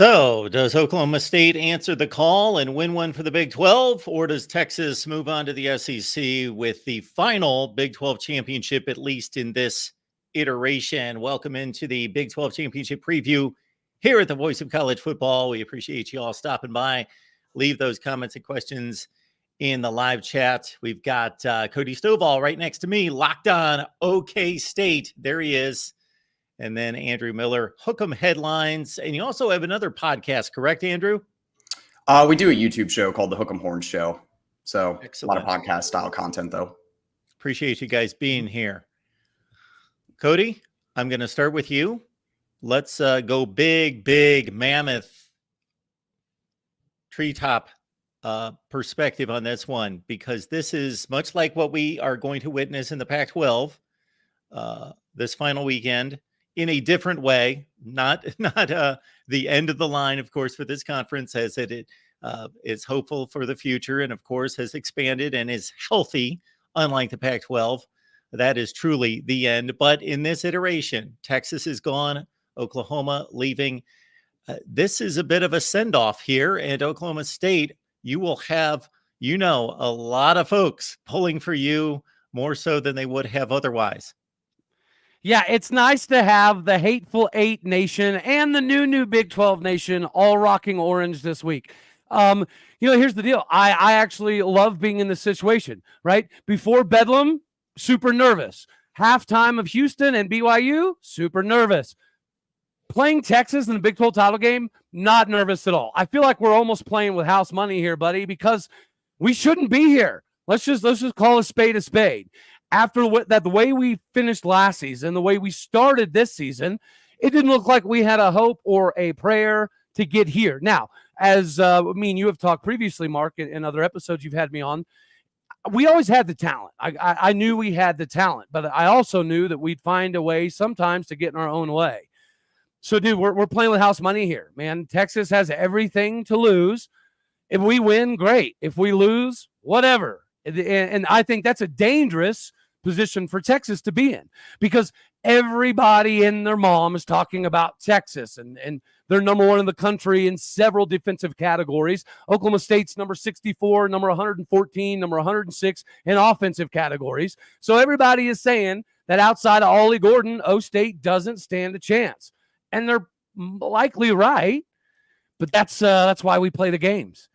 So, does Oklahoma State answer the call and win one for the Big 12, or does Texas move on to the SEC with the final Big 12 championship, at least in this iteration? Welcome into the Big 12 championship preview here at the Voice of College Football. We appreciate you all stopping by. Leave those comments and questions in the live chat. We've got Cody Stovall right next to me, locked on OK State. There he is. And then Andrew Miller, Hook'em Headlines. And you also have another podcast, correct, Andrew? We do a YouTube show called The Hook'em Horns Show. So Excellent. A lot of podcast style content, though. Appreciate you guys being here. Cody, I'm going to start with you. Let's go big mammoth treetop perspective on this one, because this is much like what we are going to witness in the Pac-12 this final weekend. In a different way, not the end of the line, of course, for this conference, as it is hopeful for the future and, of course, has expanded and is healthy, unlike the Pac-12. That is truly the end. But in this iteration, Texas is gone, Oklahoma leaving. This is a bit of a send-off here, and Oklahoma State, you will have, a lot of folks pulling for you more so than they would have otherwise. Yeah, it's nice to have the Hateful Eight Nation and the new Big 12 Nation all rocking orange this week. Here's the deal. I actually love being in this situation, right? Before Bedlam, super nervous. Halftime of Houston and BYU, super nervous. Playing Texas in the Big 12 title game, not nervous at all. I feel like we're almost playing with house money here, buddy, because we shouldn't be here. Let's just call a spade a spade. After the way we finished last season, the way we started this season, it didn't look like we had a hope or a prayer to get here. Now, as you have talked previously, Mark, in other episodes you've had me on, we always had the talent. I knew we had the talent, but I also knew that we'd find a way sometimes to get in our own way. So, dude, we're playing with house money here, man. Texas has everything to lose. If we win, great. If we lose, whatever. And I think that's a dangerous position for Texas to be in, because everybody and their mom is talking about Texas, and they're number one in the country in several defensive categories. Oklahoma State's number 64, number 114, number 106 in offensive categories. So everybody is saying that outside of Ollie Gordon, O State doesn't stand a chance. And they're likely right, but that's why we play the games.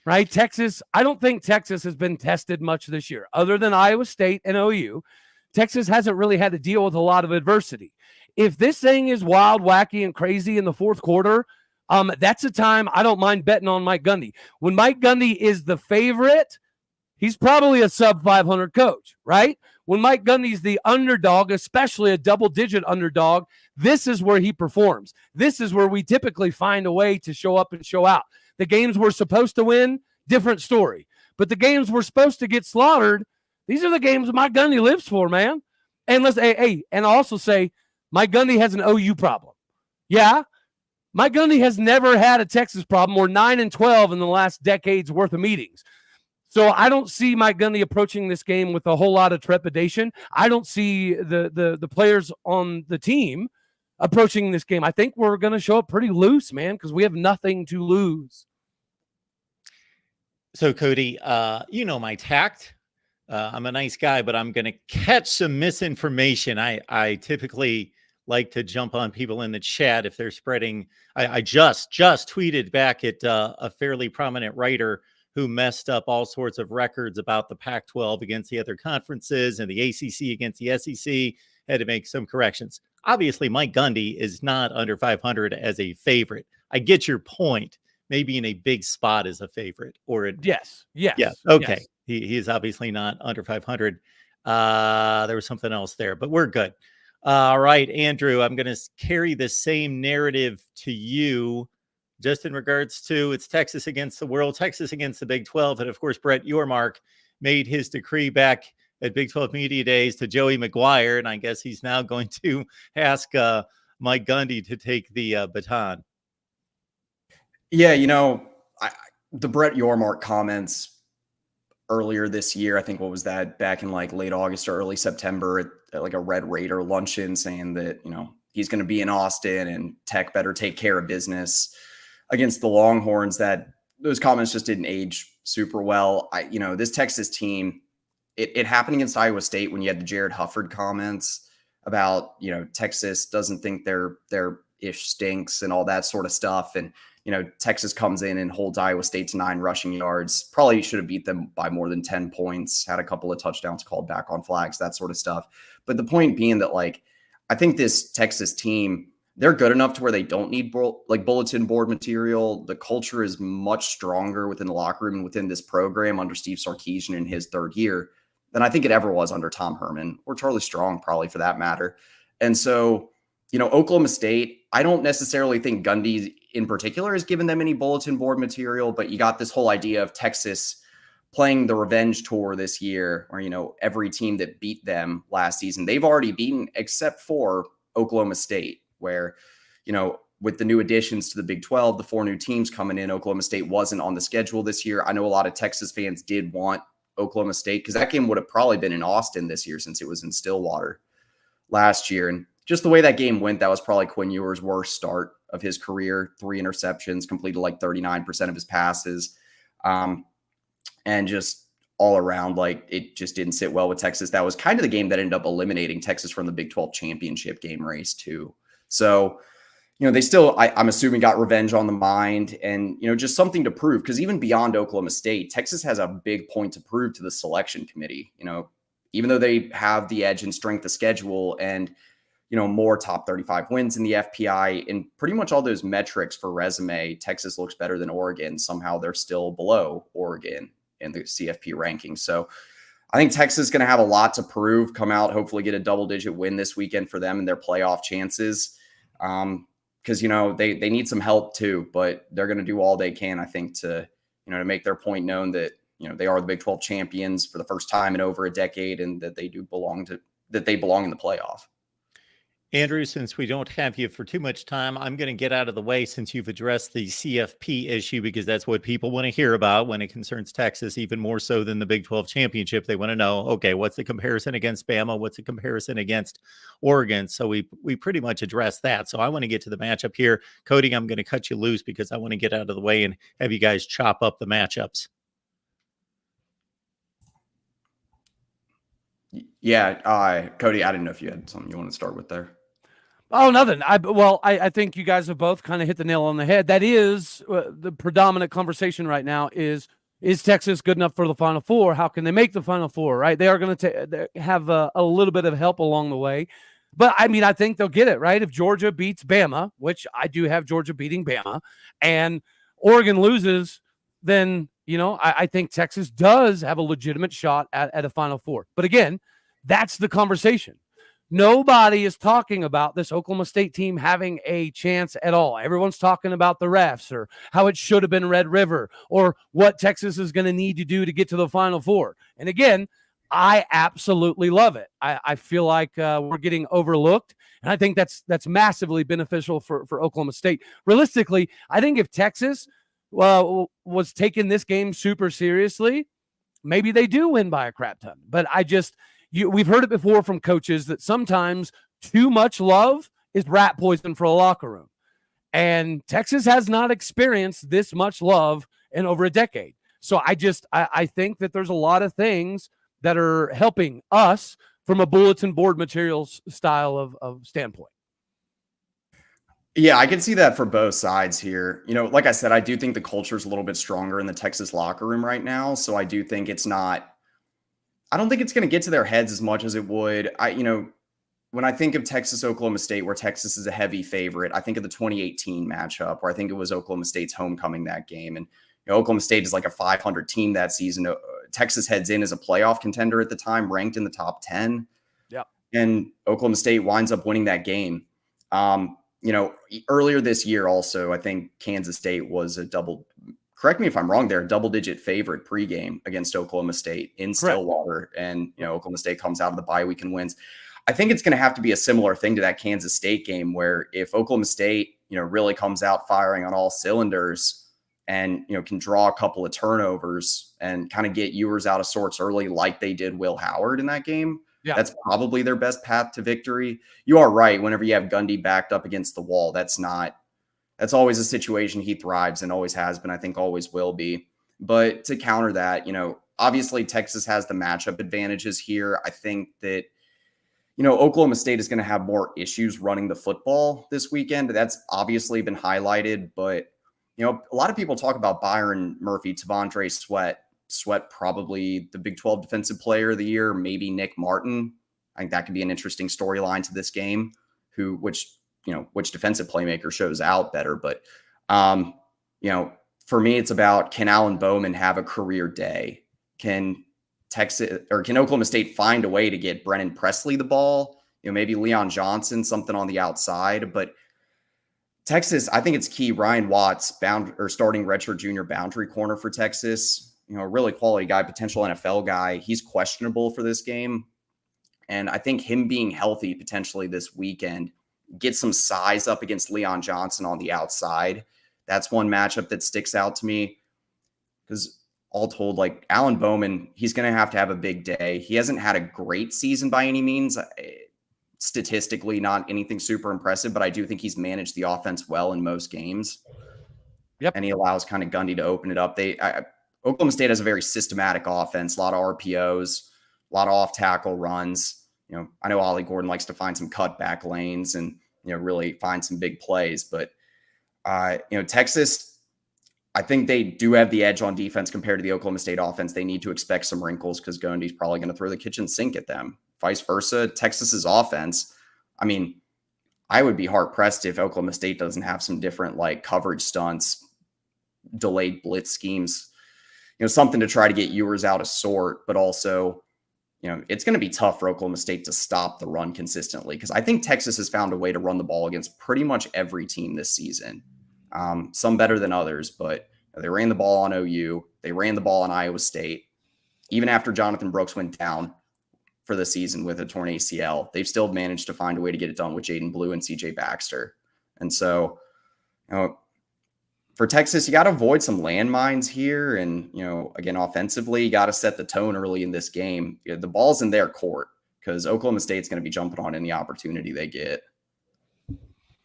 Right? Texas, I don't think Texas has been tested much this year. Other than Iowa State and OU, Texas hasn't really had to deal with a lot of adversity. If this thing is wild, wacky, and crazy in the fourth quarter, that's a time I don't mind betting on Mike Gundy. When Mike Gundy is the favorite, he's probably a sub-500 coach, right? When Mike Gundy's the underdog, especially a double-digit underdog, this is where he performs. This is where we typically find a way to show up and show out. The games we're supposed to win, different story. But the games we're supposed to get slaughtered, these are the games Mike Gundy lives for, man. And and I'll also say Mike Gundy has an OU problem. Yeah, Mike Gundy has never had a Texas problem. We're 9-12 in the last decade's worth of meetings. So I don't see Mike Gundy approaching this game with a whole lot of trepidation. I don't see the players on the team approaching this game. I think we're going to show up pretty loose, man, because we have nothing to lose. So, Cody, my tact. I'm a nice guy, but I'm going to catch some misinformation. I typically like to jump on people in the chat if they're spreading. I just tweeted back at a fairly prominent writer who messed up all sorts of records about the Pac-12 against the other conferences and the ACC against the SEC. Had to make some corrections. Obviously, Mike Gundy is not under 500 as a favorite. I get your point. Maybe in a big spot as a favorite, or yes. Okay, yes. He is obviously not under 500. There was something else there, but we're good. All right, Andrew, I'm going to carry the same narrative to you, just in regards to it's Texas against the world, Texas against the Big 12, and of course, Brett Yormark made his decree back at Big 12 Media Days to Joey McGuire, and I guess he's now going to ask Mike Gundy to take the baton. Yeah, the Brett Yormark comments earlier this year, I think, what was that, back in like late August or early September at like a Red Raider luncheon, saying that, he's going to be in Austin and Tech better take care of business. against the Longhorns that those comments just didn't age super well. This Texas team, it happened against Iowa State when you had the Jared Hufford comments about, Texas doesn't think their ish stinks and all that sort of stuff. And, Texas comes in and holds Iowa State to 9 rushing yards. Probably should have beat them by more than 10 points, had a couple of touchdowns called back on flags, that sort of stuff. But the point being that, I think this Texas team, they're good enough to where they don't need bulletin board material. The culture is much stronger within the locker room and within this program under Steve Sarkisian in his 3rd year than I think it ever was under Tom Herman or Charlie Strong, probably, for that matter. And so, Oklahoma State, I don't necessarily think Gundy in particular has given them any bulletin board material, but you got this whole idea of Texas playing the revenge tour this year, where, every team that beat them last season, they've already beaten except for Oklahoma State, where, with the new additions to the Big 12, the 4 new teams coming in, Oklahoma State wasn't on the schedule this year. I know a lot of Texas fans did want Oklahoma State because that game would have probably been in Austin this year since it was in Stillwater last year. And just the way that game went, that was probably Quinn Ewers' worst start of his career. 3 interceptions, completed 39% of his passes. And just all around, it just didn't sit well with Texas. That was kind of the game that ended up eliminating Texas from the Big 12 championship game race too. So, they still, I'm assuming, got revenge on the mind and, just something to prove, because even beyond Oklahoma State, Texas has a big point to prove to the selection committee. Even though they have the edge in strength of schedule and, more top 35 wins in the FPI and pretty much all those metrics for resume, Texas looks better than Oregon. Somehow they're still below Oregon in the CFP rankings. So I think Texas is going to have a lot to prove, come out, hopefully get a double-digit win this weekend for them and their playoff chances. Because, they need some help too, but they're going to do all they can, I think, to make their point known that, they are the Big 12 champions for the first time in over a decade and that they belong in the playoff. Andrew, since we don't have you for too much time, I'm going to get out of the way since you've addressed the CFP issue, because that's what people want to hear about when it concerns Texas, even more so than the Big 12 championship. They want to know, okay, what's the comparison against Bama? What's the comparison against Oregon? So we pretty much addressed that. So I want to get to the matchup here. Cody, I'm going to cut you loose because I want to get out of the way and have you guys chop up the matchups. Yeah, Cody, I didn't know if you had something you want to start with there. Oh, nothing. I think you guys have both kind of hit the nail on the head. That is the predominant conversation right now is Texas good enough for the Final Four? How can they make the Final Four, right? They are going to have a little bit of help along the way. But, I think they'll get it, right? If Georgia beats Bama, which I do have Georgia beating Bama, and Oregon loses, then, I think Texas does have a legitimate shot at a Final Four. But again, that's the conversation. Nobody is talking about this Oklahoma State team having a chance at all. Everyone's talking about the refs or how it should have been Red River or what Texas is going to need to do to get to the Final Four. And again, I absolutely love it. I feel like we're getting overlooked, and I think that's massively beneficial for Oklahoma State. Realistically, I think if Texas was taking this game super seriously, maybe they do win by a crap ton. But we've heard it before from coaches that sometimes too much love is rat poison for a locker room. And Texas has not experienced this much love in over a decade. So I think that there's a lot of things that are helping us from a bulletin board materials style of standpoint. Yeah, I can see that for both sides here. Like I said, I do think the culture is a little bit stronger in the Texas locker room right now. So I do think I don't think it's going to get to their heads as much as it would. When I think of Texas, Oklahoma State, where Texas is a heavy favorite, I think of the 2018 matchup where I think it was Oklahoma State's homecoming that game. And Oklahoma State is like a 500 team that season. Texas heads in as a playoff contender at the time, ranked in the top 10. Yeah. And Oklahoma State winds up winning that game. Earlier this year also, I think Kansas State was correct me if I'm wrong there, double-digit favorite pregame against Oklahoma State in Stillwater. And, Oklahoma State comes out of the bye week and wins. I think it's going to have to be a similar thing to that Kansas State game where if Oklahoma State, really comes out firing on all cylinders and, can draw a couple of turnovers and kind of get Ewers out of sorts early like they did Will Howard in that game, that's probably their best path to victory. You are right. Whenever you have Gundy backed up against the wall, that's not That's always a situation he thrives in, always has been, I think always will be. But to counter that, obviously Texas has the matchup advantages here. I think that, Oklahoma State is going to have more issues running the football this weekend. That's obviously been highlighted, but, a lot of people talk about Byron Murphy, Tavondre Sweat, probably the Big 12 Defensive Player of the Year, maybe Nick Martin. I think that could be an interesting storyline to this game, which defensive playmaker shows out better. But, for me, it's about, can Alan Bowman have a career day? Can Oklahoma State find a way to get Brennan Presley the ball? Maybe Leon Johnson, something on the outside. But Texas, I think it's key. Ryan Watts, starting redshirt junior boundary corner for Texas, a really quality guy, potential NFL guy. He's questionable for this game. And I think him being healthy potentially this weekend, get some size up against Leon Johnson on the outside. That's one matchup that sticks out to me, because all told, like Alan Bowman, he's going to have a big day. He hasn't had a great season by any means. Statistically, not anything super impressive, but I do think he's managed the offense well in most games. Yep. And he allows kind of Gundy to open it up. Oklahoma State has a very systematic offense, a lot of RPOs, a lot of off-tackle runs. I know Ollie Gordon likes to find some cutback lanes and, really find some big plays. But, Texas, I think they do have the edge on defense compared to the Oklahoma State offense. They need to expect some wrinkles because Gundy's probably going to throw the kitchen sink at them. Vice versa, Texas's offense, I would be hard-pressed if Oklahoma State doesn't have some different coverage stunts, delayed blitz schemes, something to try to get Ewers out of sort, but also, it's going to be tough for Oklahoma State to stop the run consistently, because I think Texas has found a way to run the ball against pretty much every team this season. Some better than others, but they ran the ball on OU. They ran the ball on Iowa State. Even after Jonathan Brooks went down for the season with a torn ACL, they've still managed to find a way to get it done with Jaden Blue and CJ Baxter. And so, for Texas, you got to avoid some landmines here. And, again, offensively, you got to set the tone early in this game. The ball's in their court, because Oklahoma State's going to be jumping on any opportunity they get.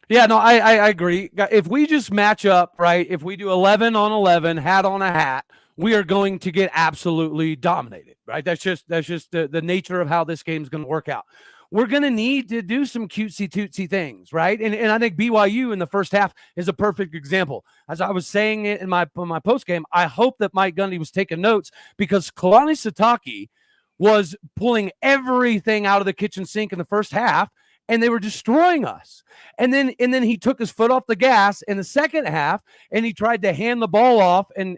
Yeah, no, I agree. If we just match up, right, if we do 11 on 11, hat on a hat, we are going to get absolutely dominated, right? That's just the nature of how this game's going to work out. We're going to need to do some cutesy-tootsy things, right? And I think BYU in the first half is a perfect example. As I was saying it in my postgame, I hope that Mike Gundy was taking notes, because Kalani Sitake was pulling everything out of the kitchen sink in the first half, and they were destroying us. And then he took his foot off the gas in the second half, and he tried to hand the ball off and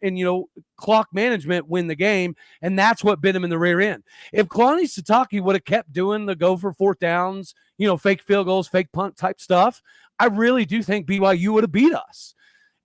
clock management win the game, and that's what bit him in the rear end. If Kalani Sitake would have kept doing the go for fourth downs, fake field goals, fake punt type stuff, I really do think BYU would have beat us.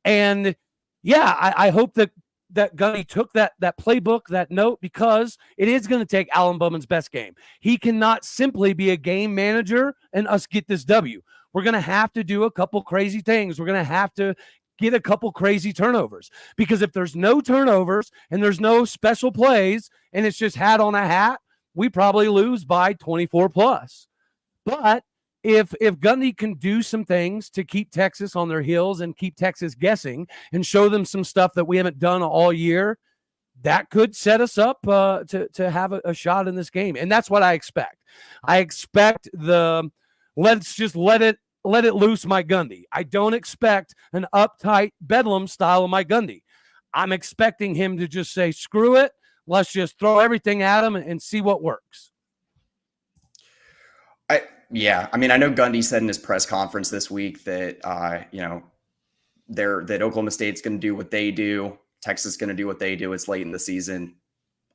And yeah, I hope that Gundy took that playbook, that note, because it is going to take Alan Bowman's best game. He cannot simply be a game manager and us get this W. We're going to have to do a couple crazy things. We're going to have to get a couple crazy turnovers, because if there's no turnovers and there's no special plays and it's just hat on a hat, we probably lose by 24 plus. But if Gundy can do some things to keep Texas on their heels and keep Texas guessing and show them some stuff that we haven't done all year, that could set us up to have a shot in this game. And that's what I expect. I expect let's just let it loose Mike Gundy. I don't expect an uptight Bedlam style of Mike Gundy. I'm expecting him to just say, screw it. Let's just throw everything at him and see what works. Yeah, I know Gundy said in his press conference this week that that Oklahoma State's going to do what they do, Texas is going to do what they do. It's late in the season.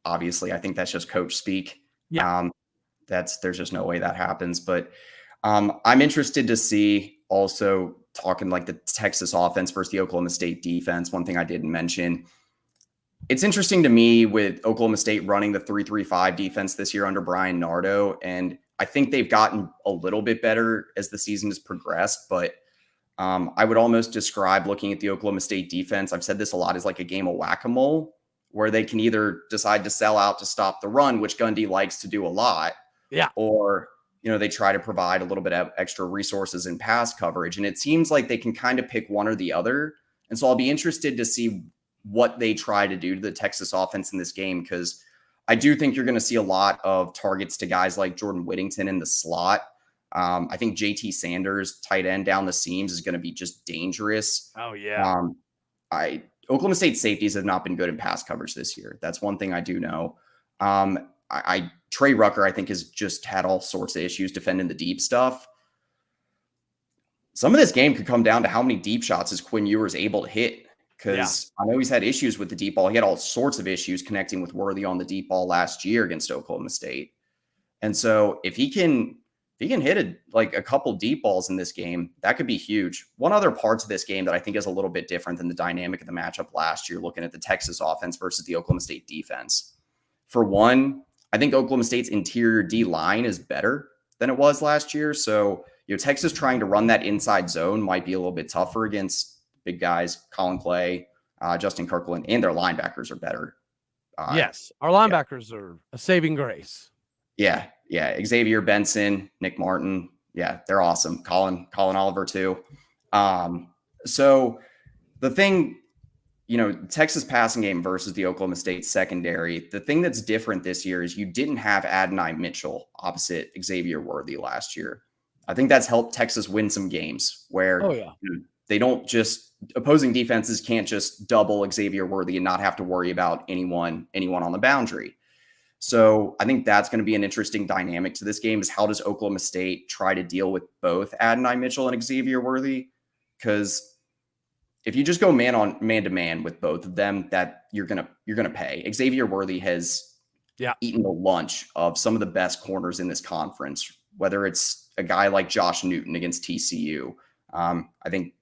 Obviously, I think that's just coach speak. Yeah. There's just no way that happens. But I'm interested to see, also talking like the Texas offense versus the Oklahoma State defense. One thing I didn't mention, it's interesting to me with Oklahoma State running the 3-3-5 defense this year under Brian Nardo, and I think they've gotten a little bit better as the season has progressed, but I would almost describe looking at the Oklahoma State defense, I've said this a lot, as like a game of whack-a-mole, where they can either decide to sell out to stop the run, which Gundy likes to do a lot, yeah, or they try to provide a little bit of extra resources in pass coverage. And it seems like they can kind of pick one or the other. And so I'll be interested to see what they try to do to the Texas offense in this game, because I do think you're going to see a lot of targets to guys like Jordan Whittington in the slot. I think JT Sanders, tight end down the seams, is going to be just dangerous. Oh, yeah. Oklahoma State safeties have not been good in pass coverage this year. That's one thing I do know. Trey Rucker, I think, has just had all sorts of issues defending the deep stuff. Some of this game could come down to how many deep shots is Quinn Ewers able to hit, because I know he's had issues with the deep ball. He had all sorts of issues connecting with Worthy on the deep ball last year against Oklahoma State. And so if he can hit a couple deep balls in this game, that could be huge. One other part to this game that I think is a little bit different than the dynamic of the matchup last year, looking at the Texas offense versus the Oklahoma State defense. For one, I think Oklahoma State's interior D line is better than it was last year. So, Texas trying to run that inside zone might be a little bit tougher against big guys, Colin Clay, Justin Kirkland, and their linebackers are better. Yes, our linebackers are a saving grace. Yeah. Xavier Benson, Nick Martin. Yeah, they're awesome. Colin Oliver too. So the thing, Texas passing game versus the Oklahoma State secondary, the thing that's different this year is you didn't have Adonai Mitchell opposite Xavier Worthy last year. I think that's helped Texas win some games where they don't just, opposing defenses can't just double Xavier Worthy and not have to worry about anyone on the boundary. So I think that's going to be an interesting dynamic to this game, is how does Oklahoma State try to deal with both Adonai Mitchell and Xavier Worthy? Because if you just go man to man with both of them, that you're gonna pay. Xavier Worthy has eaten the lunch of some of the best corners in this conference, whether it's a guy like Josh Newton against TCU. I think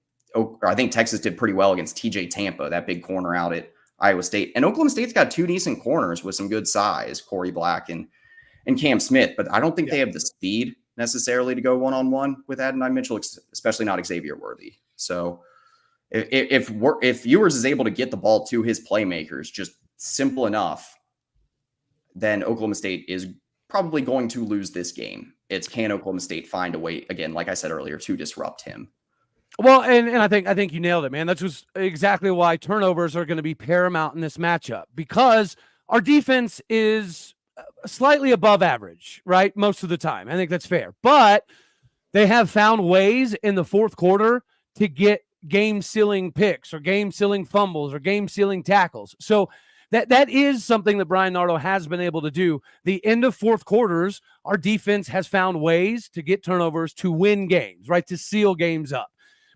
Texas did pretty well against TJ Tampa, that big corner out at Iowa State. And Oklahoma State's got two decent corners with some good size, Corey Black and Cam Smith, but I don't think they have the speed necessarily to go one-on-one with Adonai Mitchell, especially not Xavier Worthy. So if Ewers is able to get the ball to his playmakers just simple enough, then Oklahoma State is probably going to lose this game. It's, can Oklahoma State find a way, again, like I said earlier, to disrupt him? Well, and I think you nailed it, man. That's just exactly why turnovers are going to be paramount in this matchup, because our defense is slightly above average, right? Most of the time. I think that's fair. But they have found ways in the fourth quarter to get game-sealing picks or game-sealing fumbles or game-sealing tackles. So that is something that Brian Nardo has been able to do. The end of fourth quarters, our defense has found ways to get turnovers to win games, right? To seal games up.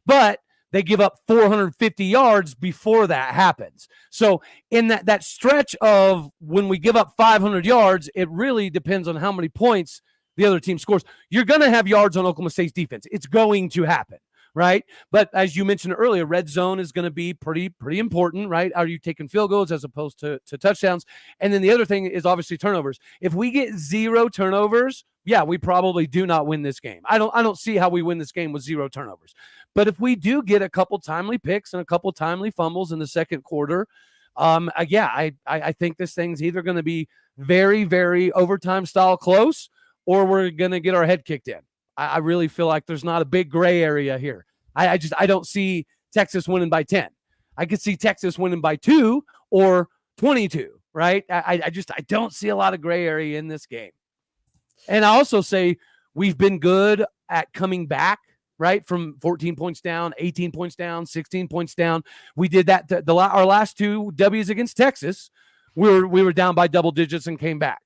But they give up 450 yards before that happens. So in that stretch of when we give up 500 yards, it really depends on how many points the other team scores. You're going to have yards on Oklahoma State's defense. It's going to happen, right? But as you mentioned earlier, red zone is going to be pretty important, right? Are you taking field goals as opposed to touchdowns? And then the other thing is obviously turnovers. If we get 0 turnovers, we probably do not win this game. I don't see how we win this game with 0 turnovers. But if we do get a couple timely picks and a couple timely fumbles in the second quarter, I think this thing's either going to be very, very overtime style close, or we're going to get our head kicked in. I really feel like there's not a big gray area here. I don't see Texas winning by 10. I could see Texas winning by 2 or 22, right? I don't see a lot of gray area in this game. And I also say we've been good at coming back, right? From 14 points down, 18 points down, 16 points down. We did that. Our last 2 W's against Texas, we were down by double digits and came back.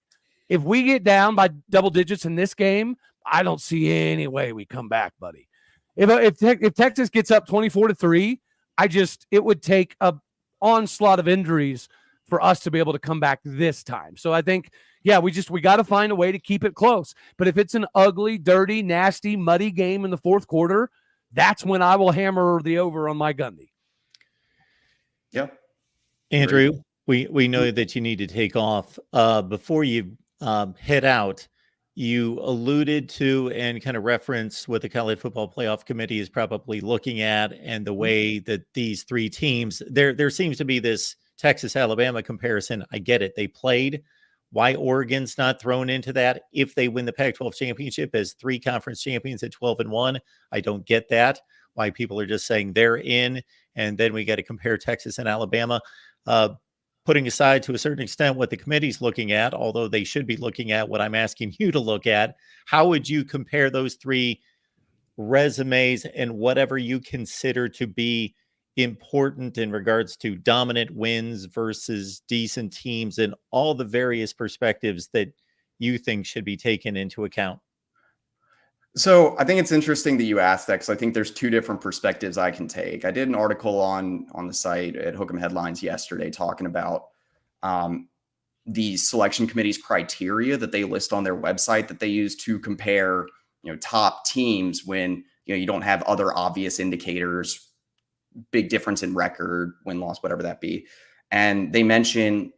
If we get down by double digits in this game, I don't see any way we come back, buddy. If Texas gets up 24-3, it would take a onslaught of injuries for us to be able to come back this time. So I think, we got to find a way to keep it close. But if it's an ugly, dirty, nasty, muddy game in the fourth quarter, that's when I will hammer the over on my Gundy. Yeah. Andrew, we know that you need to take off. Before you head out, you alluded to and kind of referenced what the College Football Playoff Committee is probably looking at, and the way that these 3 teams, there seems to be this Texas-Alabama comparison. I get it. They played why Oregon's not thrown into that if they win the Pac-12 championship as 3 conference champions at 12-1. I don't get that. Why people are just saying they're in, and then we got to compare Texas and Alabama. Putting aside to a certain extent what the committee's looking at, although they should be looking at what I'm asking you to look at, how would you compare those 3 resumes and whatever you consider to be important in regards to dominant wins versus decent teams and all the various perspectives that you think should be taken into account? So I think it's interesting that you asked that, because I think there's 2 different perspectives I can take. I did an article on the site at Hook'em Headlines yesterday talking about the selection committee's criteria that they list on their website that they use to compare, top teams when, you don't have other obvious indicators, big difference in record, win-loss, whatever that be. And they mention,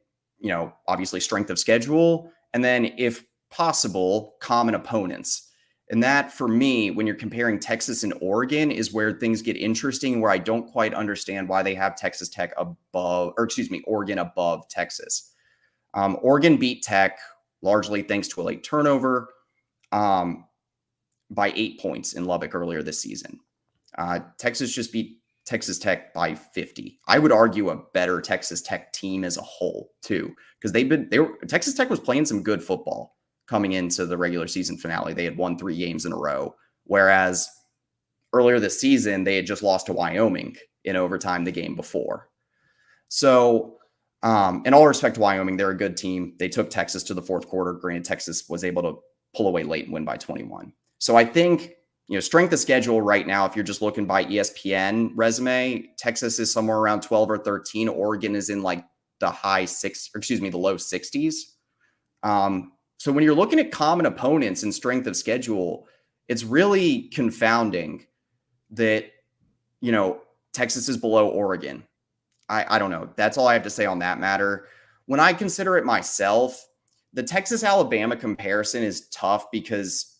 obviously strength of schedule, and then if possible, common opponents. And that, for me, when you're comparing Texas and Oregon, is where things get interesting, where I don't quite understand why they have Oregon above Texas. Oregon beat Tech largely thanks to a late turnover by 8 points in Lubbock earlier this season. Texas just beat Texas Tech by 50. I would argue a better Texas Tech team as a whole too, because Texas Tech was playing some good football coming into the regular season finale. They had won 3 games in a row, whereas earlier this season, they had just lost to Wyoming in overtime the game before. So, in all respect to Wyoming, they're a good team. They took Texas to the 4th quarter. Granted, Texas was able to pull away late and win by 21. So I think, strength of schedule right now, if you're just looking by ESPN resume, Texas is somewhere around 12 or 13. Oregon is in like the low 60s. So when you're looking at common opponents and strength of schedule, it's really confounding that, Texas is below Oregon. I don't know. That's all I have to say on that matter. When I consider it myself, the Texas-Alabama comparison is tough because,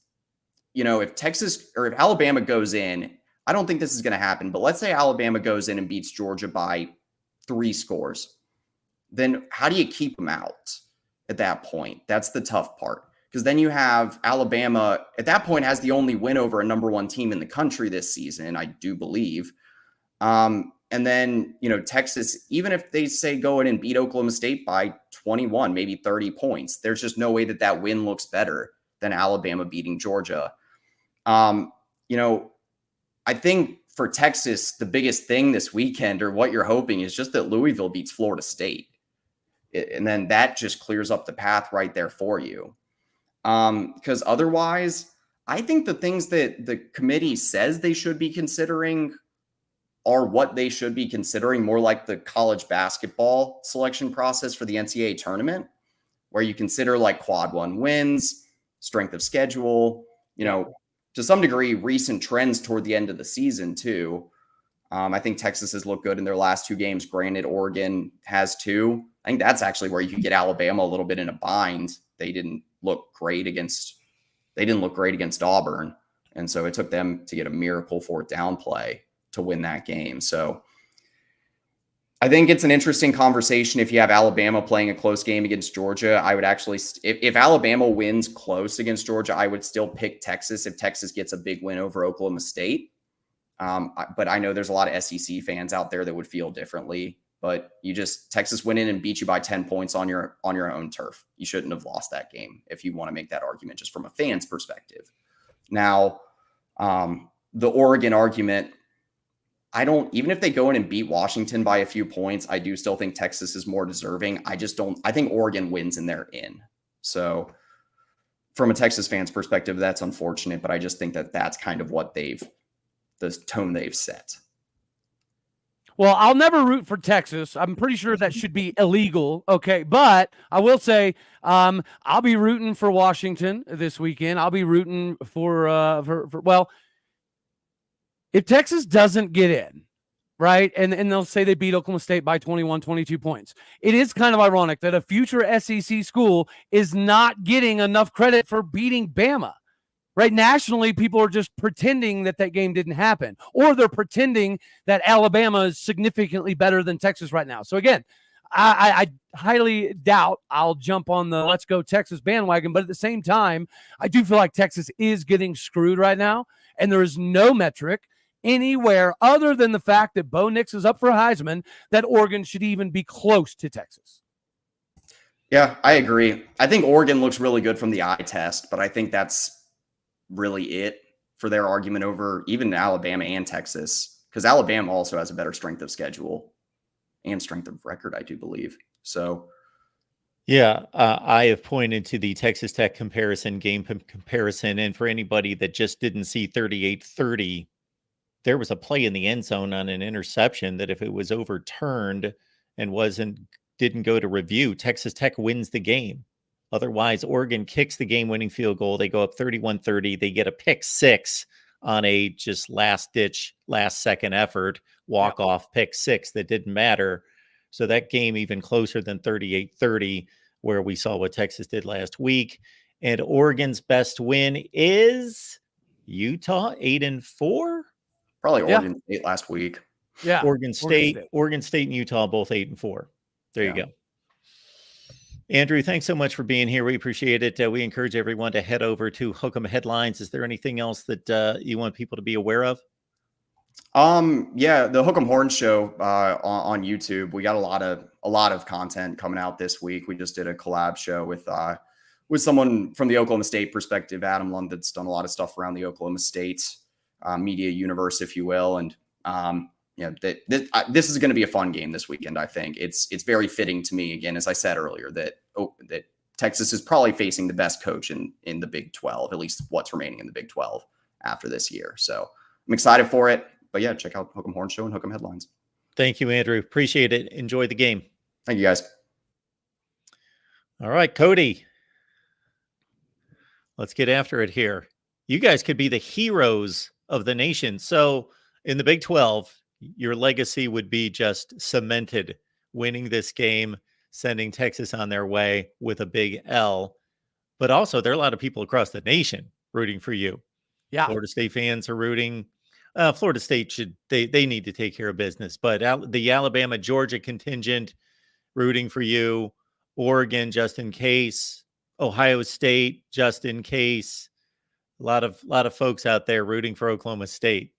if Alabama goes in, I don't think this is going to happen, but let's say Alabama goes in and beats Georgia by 3 scores. Then how do you keep them out at that point? That's the tough part, because then you have Alabama at that point has the only win over a number 1 team in the country this season, I do believe. And then, Texas, even if they say go in and beat Oklahoma State by 21, maybe 30 points, there's just no way that win looks better than Alabama beating Georgia. I think for Texas, the biggest thing this weekend, or what you're hoping, is just that Louisville beats Florida State. And then that just clears up the path right there for you. Because otherwise, I think the things that the committee says they should be considering are what they should be considering, more like the college basketball selection process for the NCAA tournament, where you consider like quad 1 wins, strength of schedule, to some degree, recent trends toward the end of the season too. I think Texas has looked good in their last 2 games. Granted, Oregon has 2. I think that's actually where you can get Alabama a little bit in a bind. They didn't look great against Auburn. And so it took them to get a miracle 4th down play to win that game. So I think it's an interesting conversation. If you have Alabama playing a close game against Georgia, I would actually, if Alabama wins close against Georgia, I would still pick Texas if Texas gets a big win over Oklahoma State. But I know there's a lot of SEC fans out there that would feel differently. But Texas went in and beat you by 10 points on your own turf. You shouldn't have lost that game if you want to make that argument just from a fan's perspective. Now, the Oregon argument, even if they go in and beat Washington by a few points, I do still think Texas is more deserving. I think Oregon wins and they're in. So from a Texas fan's perspective, that's unfortunate, but I just think that that's kind of what the tone they've set. Well, I'll never root for Texas. I'm pretty sure that should be illegal. Okay. But I will say, I'll be rooting for Washington this weekend. I'll be rooting for if Texas doesn't get in, right, and they'll say they beat Oklahoma State by 21, 22 points. It is kind of ironic that a future SEC school is not getting enough credit for beating Bama. Right? Nationally, people are just pretending that game didn't happen, or they're pretending that Alabama is significantly better than Texas right now. So again, I highly doubt I'll jump on the let's go Texas bandwagon. But at the same time, I do feel like Texas is getting screwed right now. And there is no metric anywhere other than the fact that Bo Nix is up for Heisman that Oregon should even be close to Texas. Yeah, I agree. I think Oregon looks really good from the eye test, but I think that's really it for their argument over even Alabama and Texas, because Alabama also has a better strength of schedule and strength of record, I do believe. So, yeah, I have pointed to the Texas Tech comparison, comparison, and for anybody that just didn't see 38-30, there was a play in the end zone on an interception that if it was overturned and didn't go to review, Texas Tech wins the game. Otherwise, Oregon kicks the game-winning field goal. They go up 31-30. They get a pick six on a just last-ditch, last-second effort, walk-off pick six that didn't matter. So that game even closer than 38-30, where we saw what Texas did last week. And Oregon's best win is Utah, 8-4. probably Oregon State last week. Yeah, Oregon State and Utah both 8-4. There you go. Andrew, thanks so much for being here. We appreciate it. We encourage everyone to head over to Hook'em Headlines. Is there anything else that you want people to be aware of? Yeah, the Hook'em Horn Show on YouTube. We got a lot of content coming out this week. We just did a collab show with someone from the Oklahoma State perspective, Adam Lund, that's done a lot of stuff around the Oklahoma State media universe, if you will. And this is going to be a fun game this weekend. I think it's very fitting to me, again, as I said earlier, that Texas is probably facing the best coach in the Big 12, at least what's remaining in the Big 12 after this year. So I'm excited for it. But yeah, check out Hook'em Horn Show and Hook'em Headlines. Thank you, Andrew. Appreciate it. Enjoy the game. Thank you, guys. All right, Cody. Let's get after it here. You guys could be the heroes of the nation. So in the Big 12, your legacy would be just cemented, winning this game, sending Texas on their way with a big L. But also, there are a lot of people across the nation rooting for you. Yeah. Florida State fans are rooting. Florida State they need to take care of business. But the Alabama, Georgia contingent rooting for you. Oregon, just in case. Ohio State, just in case. A lot of folks out there rooting for Oklahoma State.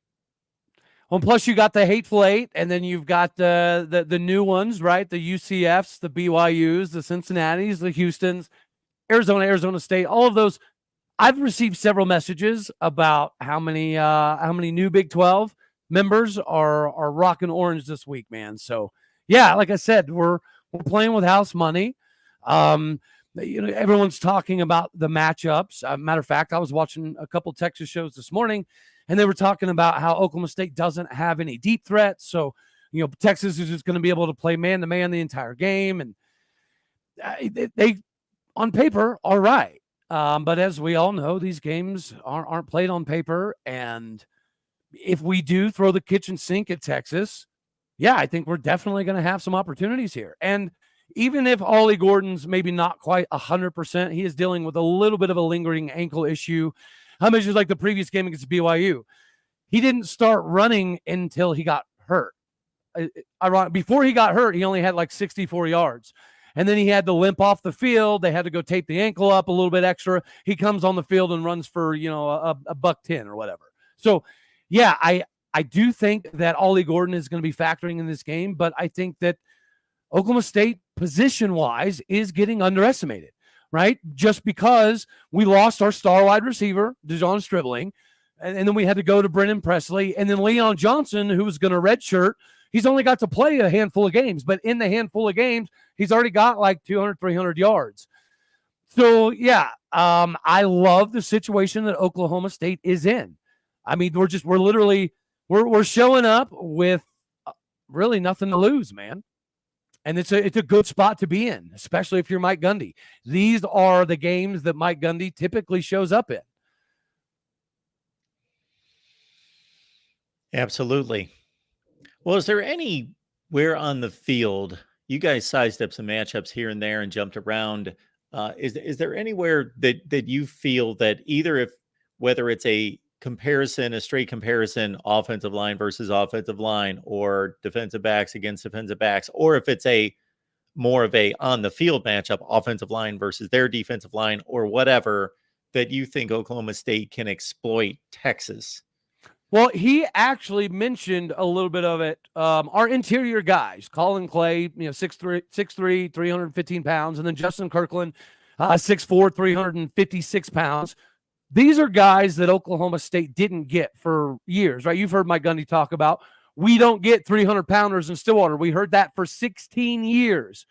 Well, plus you got the Hateful Eight, and then you've got the new ones, right? The UCFs, the BYUs, the Cincinnatis, the Houstons, Arizona State, all of those. I've received several messages about how many new Big 12 members are rocking orange this week, man. So yeah, like I said, we're playing with house money. Everyone's talking about the matchups. Matter of fact, I was watching a couple Texas shows this morning, and they were talking about how Oklahoma State doesn't have any deep threats. So, Texas is just going to be able to play man-to-man the entire game. And they on paper, are right. But as we all know, these games aren't played on paper. And if we do throw the kitchen sink at Texas, yeah, I think we're definitely going to have some opportunities here. And even if Ollie Gordon's maybe not quite 100%, he is dealing with a little bit of a lingering ankle issue. How much is like the previous game against BYU? He didn't start running until he got hurt. Before he got hurt, he only had like 64 yards. And then he had to limp off the field. They had to go tape the ankle up a little bit extra. He comes on the field and runs for, a $110 or whatever. So, yeah, I do think that Ollie Gordon is going to be factoring in this game, but I think that Oklahoma State position-wise is getting underestimated, right? Just because we lost our star wide receiver, DeJon Stribling, and then we had to go to Brennan Presley, and then Leon Johnson, who was going to redshirt. He's only got to play a handful of games, but in the handful of games, he's already got like 200, 300 yards. So, yeah, I love the situation that Oklahoma State is in. I mean, we're showing up with really nothing to lose, man. And it's a good spot to be in, especially if you're Mike Gundy. These are the games that Mike Gundy typically shows up in. Absolutely. Well, is there anywhere on the field, you guys sized up some matchups here and there and jumped around. Is there anywhere that you feel that whether it's a straight comparison, offensive line versus offensive line, or defensive backs against defensive backs, or if it's a more of a on the field matchup, offensive line versus their defensive line or whatever, that you think Oklahoma State can exploit Texas? Well, he actually mentioned a little bit of it. Our interior guys, Colin Clay, 6'3", 315 pounds, and then Justin Kirkland, 6'4", 356 pounds. These are guys that Oklahoma State didn't get for years, right? You've heard Mike Gundy talk about, we don't get 300-pounders in Stillwater. We heard that for 16 years.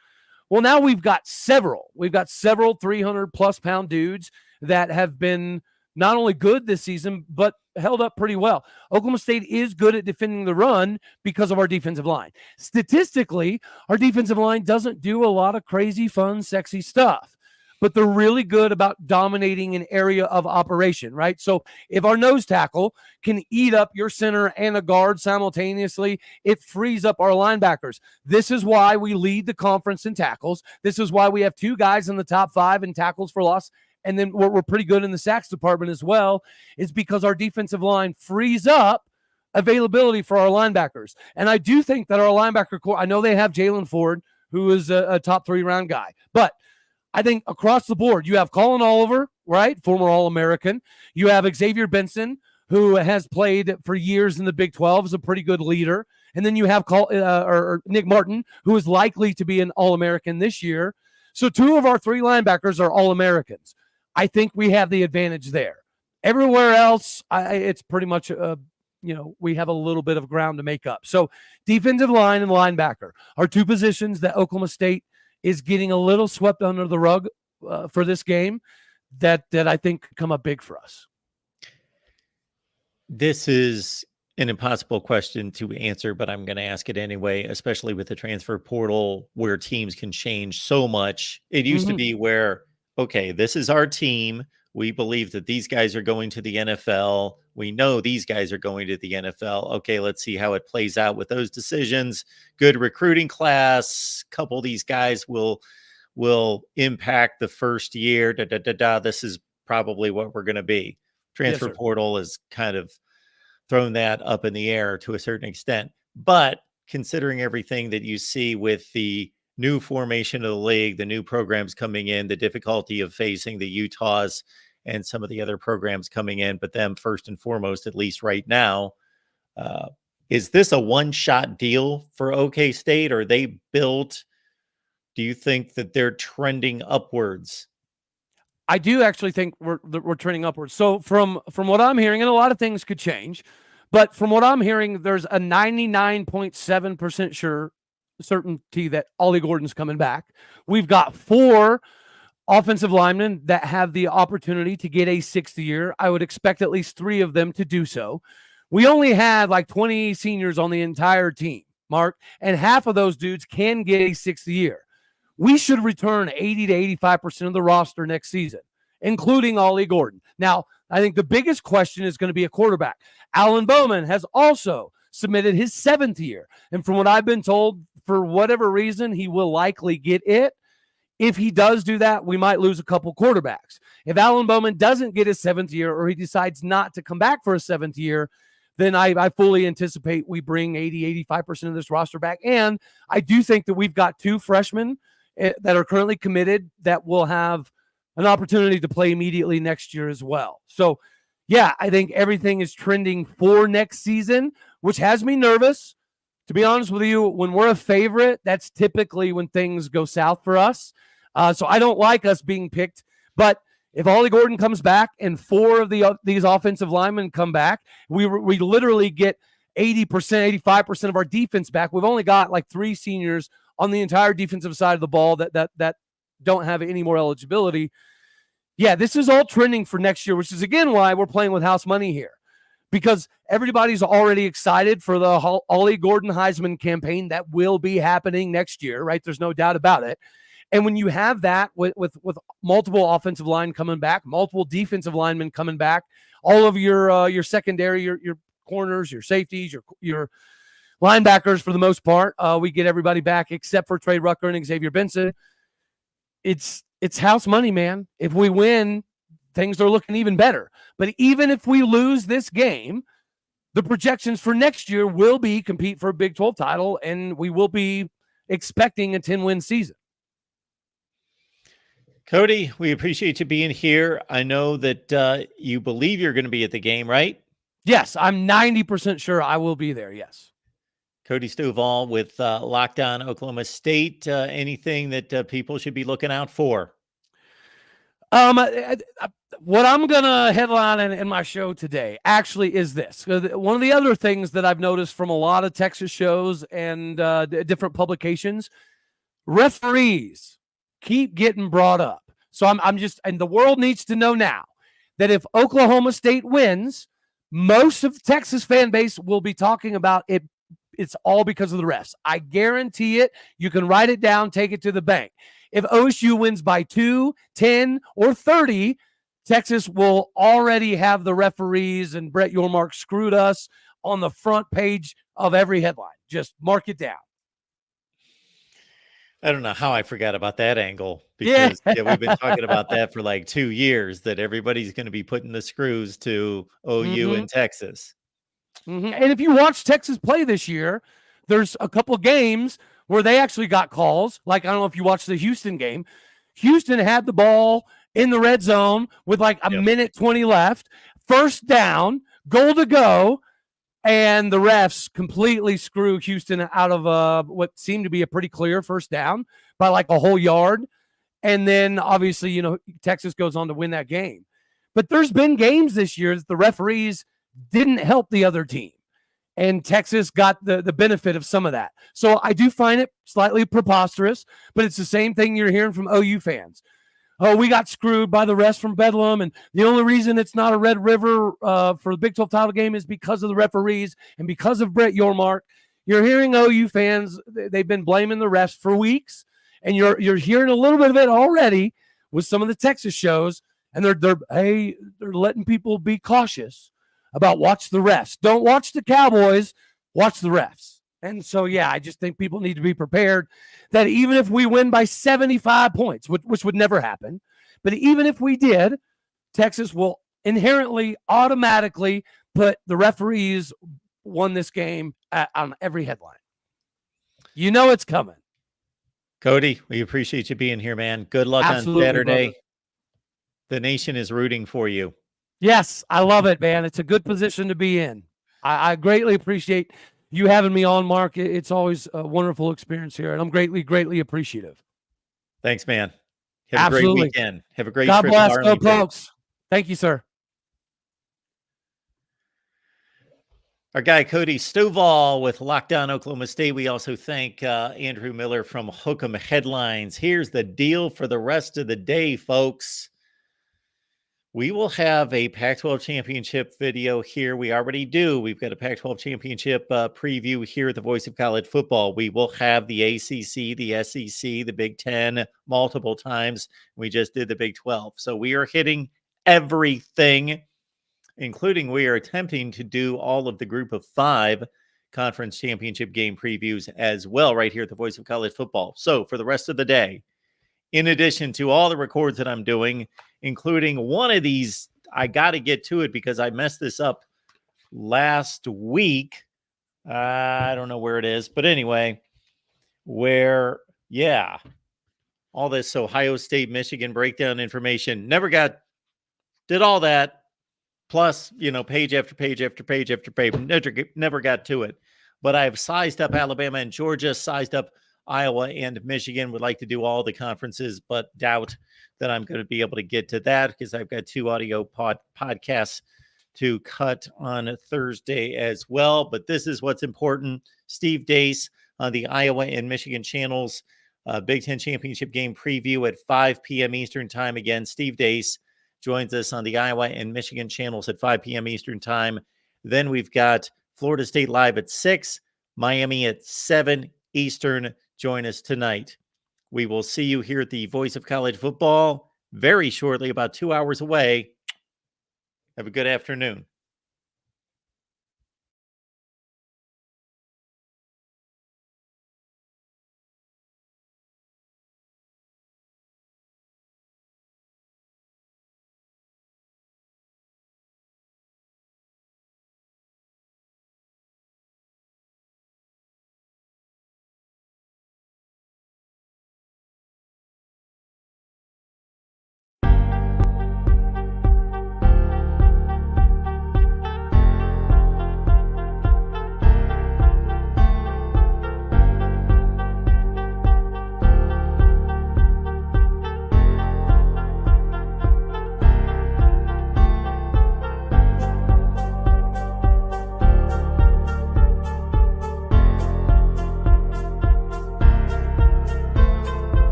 Well, now we've got several. We've got several 300-plus pound dudes that have been not only good this season, but held up pretty well. Oklahoma State is good at defending the run because of our defensive line. Statistically, our defensive line doesn't do a lot of crazy, fun, sexy stuff, but they're really good about dominating an area of operation, right? So if our nose tackle can eat up your center and a guard simultaneously, it frees up our linebackers. This is why we lead the conference in tackles. This is why we have 2 guys in the top 5 in tackles for loss. And then we're pretty good in the sacks department as well, is because our defensive line frees up availability for our linebackers. And I do think that our linebacker core, I know they have Jalen Ford, who is a top 3-round guy, but I think across the board, you have Colin Oliver, right? Former All-American. You have Xavier Benson, who has played for years in the Big 12, is a pretty good leader. And then you have Nick Martin, who is likely to be an All-American this year. So 2 of our 3 linebackers are All-Americans. I think we have the advantage there. Everywhere else, it's pretty much, we have a little bit of ground to make up. So defensive line and linebacker are 2 positions that Oklahoma State is getting a little swept under the rug for this game that I think could come up big for us. This is an impossible question to answer, but I'm going to ask it anyway, especially with the transfer portal where teams can change so much. It used to be where, okay, this is our team. We believe that these guys are going to the NFL. We know these guys are going to the NFL. Okay, let's see how it plays out with those decisions. Good recruiting class. Couple of these guys will impact the first year. This is probably what we're going to be. Transfer portal has kind of thrown that up in the air to a certain extent. But considering everything that you see with the new formation of the league, the new programs coming in, the difficulty of facing the Utahs and some of the other programs coming in, but them first and foremost, at least right now, is this a one-shot deal for OK State? Or are they built? Do you think that they're trending upwards? I do actually think we're trending upwards. So from what I'm hearing, and a lot of things could change, but from what I'm hearing, there's a 99.7% certainty that Ollie Gordon's coming back. We've got 4 offensive linemen that have the opportunity to get a 6th year. I would expect at least 3 of them to do so. We only had like 20 seniors on the entire team, Mark, and half of those dudes can get a 6th year. We should return 80 to 85% of the roster next season, including Ollie Gordon. Now, I think the biggest question is going to be a quarterback. Alan Bowman has also submitted his 7th year. And from what I've been told, for whatever reason, he will likely get it. If he does do that, we might lose a couple quarterbacks. If Alan Bowman doesn't get his 7th year, or he decides not to come back for a 7th year, then I fully anticipate we bring 80, 85% of this roster back. And I do think that we've got 2 freshmen that are currently committed that will have an opportunity to play immediately next year as well. So, yeah, I think everything is trending for next season, which has me nervous. To be honest with you, when we're a favorite, that's typically when things go south for us. So I don't like us being picked. But if Ollie Gordon comes back and 4 of these offensive linemen come back, we literally get 80%, 85% of our defense back. We've only got like 3 seniors on the entire defensive side of the ball that don't have any more eligibility. Yeah, this is all trending for next year, which is, again, why we're playing with house money here. Because everybody's already excited for the Ollie Gordon Heisman campaign that will be happening next year, right? There's no doubt about it. And when you have that with multiple offensive line coming back, multiple defensive linemen coming back, all of your secondary, your corners, your safeties, your linebackers for the most part, we get everybody back except for Trey Rucker and Xavier Benson. It's house money, man. If we win, things are looking even better. But even if we lose this game, the projections for next year will be compete for a Big 12 title, and we will be expecting a 10-win season. Cody, we appreciate you being here. I know that you believe you're going to be at the game, right? Yes, I'm 90% sure I will be there. Yes. Cody Stovall with Lockdown Oklahoma State. Anything that people should be looking out for? What I'm gonna headline in my show today actually is this. One of the other things that I've noticed from a lot of Texas shows and different publications, referees keep getting brought up. So I'm just, and the world needs to know now that if Oklahoma State wins, most of Texas fan base will be talking about it. It's all because of the refs. I guarantee it. You can write it down, take it to the bank. If OSU wins by 2, 10, or 30, Texas will already have the referees and Brett Yormark screwed us on the front page of every headline. Just mark it down. I don't know how I forgot about that angle because we've been talking about that for like 2 years, that everybody's going to be putting the screws to OU and Texas. And if you watch Texas play this year, there's a couple games where they actually got calls. Like, I don't know if you watched the Houston game. Houston had the ball in the red zone with like a minute 20 left. First down, goal to go. And the refs completely screw Houston out of what seemed to be a pretty clear first down by like a whole yard. And then obviously, Texas goes on to win that game. But there's been games this year that the referees didn't help the other team. And Texas got the benefit of some of that. So I do find it slightly preposterous, but it's the same thing you're hearing from OU fans. Oh, we got screwed by the refs from Bedlam, and the only reason it's not a Red River for the Big 12 title game is because of the referees and because of Brett Yormark. You're hearing OU fans, they've been blaming the refs for weeks, and you're hearing a little bit of it already with some of the Texas shows, and they're letting people be cautious about watch the refs. Don't watch the Cowboys, watch the refs. And so, I just think people need to be prepared that even if we win by 75 points, which would never happen, but even if we did, Texas will inherently, automatically put the referees won this game on every headline. It's coming. Cody, we appreciate you being here, man. Good luck Absolutely, on Saturday. brother. The nation is rooting for you. Yes, I love it, man. It's a good position to be in. I greatly appreciate you having me on, Mark. It's always a wonderful experience here, and I'm greatly, greatly appreciative. Thanks, man. Have a great weekend. Have a great God trip bless. to Go Arlington. Pokes. Thank you, sir. Our guy, Cody Stovall with Lockdown Oklahoma State. We also thank Andrew Miller from Hook'em Headlines. Here's the deal for the rest of the day, folks. We will have a Pac-12 championship video here. We already do. We've got a Pac-12 championship preview here at the Voice of College Football. We will have the ACC, the SEC, the Big Ten multiple times. We just did the Big 12. So we are hitting everything, including we are attempting to do all of the group of 5 conference championship game previews as well right here at the Voice of College Football. So for the rest of the day, in addition to all the records that I'm doing, including one of these, I got to get to it because I messed this up last week. I don't know where it is, but anyway, all this Ohio State, Michigan breakdown information, did all that. Plus, page after page after page after page, never got to it. But I've sized up Alabama and Georgia, sized up Iowa and Michigan. Would like to do all the conferences, but doubt that I'm going to be able to get to that because I've got 2 audio podcasts to cut on Thursday as well. But this is what's important. Steve Dace on the Iowa and Michigan channels, Big Ten championship game preview at 5 p.m. Eastern time. Again, Steve Dace joins us on the Iowa and Michigan channels at 5 p.m. Eastern time. Then we've got Florida State live at 6, Miami at 7 Eastern. Join us tonight. We will see you here at the Voice of College Football very shortly, about 2 hours away. Have a good afternoon.